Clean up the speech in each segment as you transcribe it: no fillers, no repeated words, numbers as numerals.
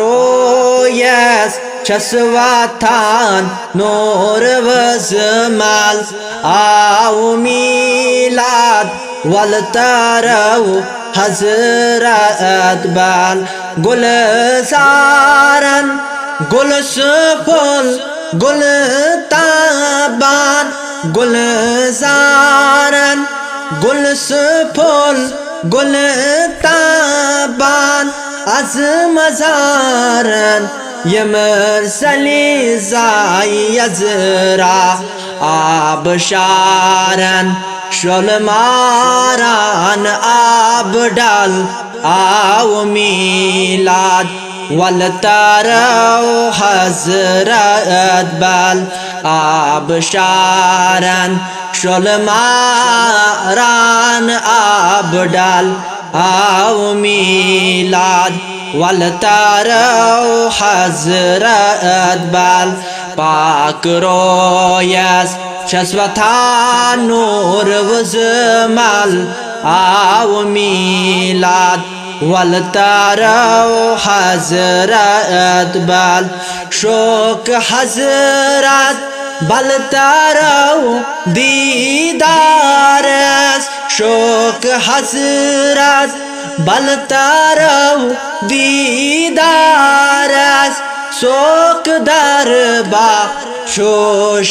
Royce छसवाथान नूर वज़माल आओ मीलाद वल तरव हज़रत बाल गुलज़ारन गुलसफल गुलताबान गुलज़ारन गुलसफल गुलताबान az mazaran yemir salizay yazra absharan şolmaran abdal aw milad wal taraw hazrat bal absharan şolmaran abdal आओ मीलाद वल तारो हज़रत बाल पाक रोयस शस्वथा नूर वज़माल आओ मीलाद वल तारो हज़रत बाल शोक हज़रत बल तारो दीदारस शोक हज़रत बल तारो दीदारस शोक दरबा शो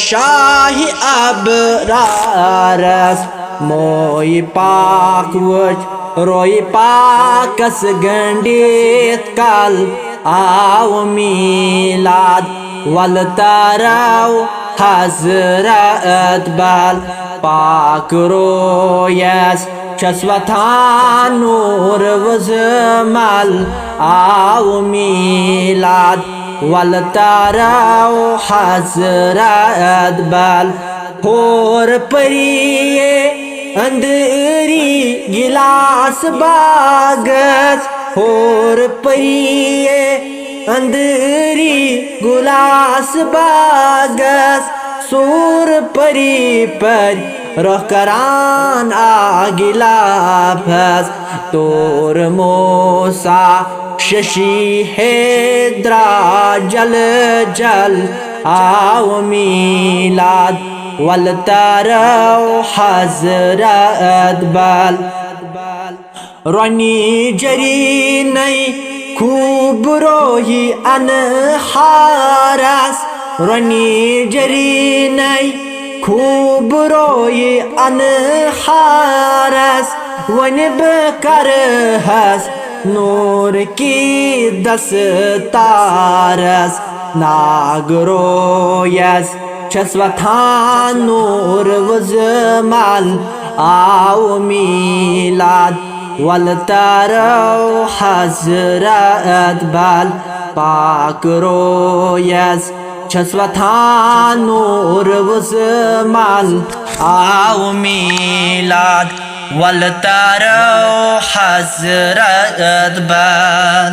शाही अबरारस मोई पाक वच रोई पाकस गंडित काल आओ मीलाद वल तारो हज़रत बाल पाक रोयस छसवथा नूर वज़माल आओ मीलाद वल तारो हज़रत बाल होर परिये अंदरी गिलास बागस होर परिये अंदरी गुलास बागस सूर परी पर रखरान आगिलाफस तोर मोसा शशि हैदरा जल जल आओ मीलाद वल तारो हज़रत बाल रनी जरी नई खूब रोही अनहारस रनी जरी नई खूब रोही अनहारस वन बकरहस नूर की दस्तारस नागरोयस छसवथा नूर वज़माल आओ मीलाद वल तारो हज़रत बाल पाक रोयस छसवथा नूर वज़माल आओ मीलाद वल तारो हज़रत बाल।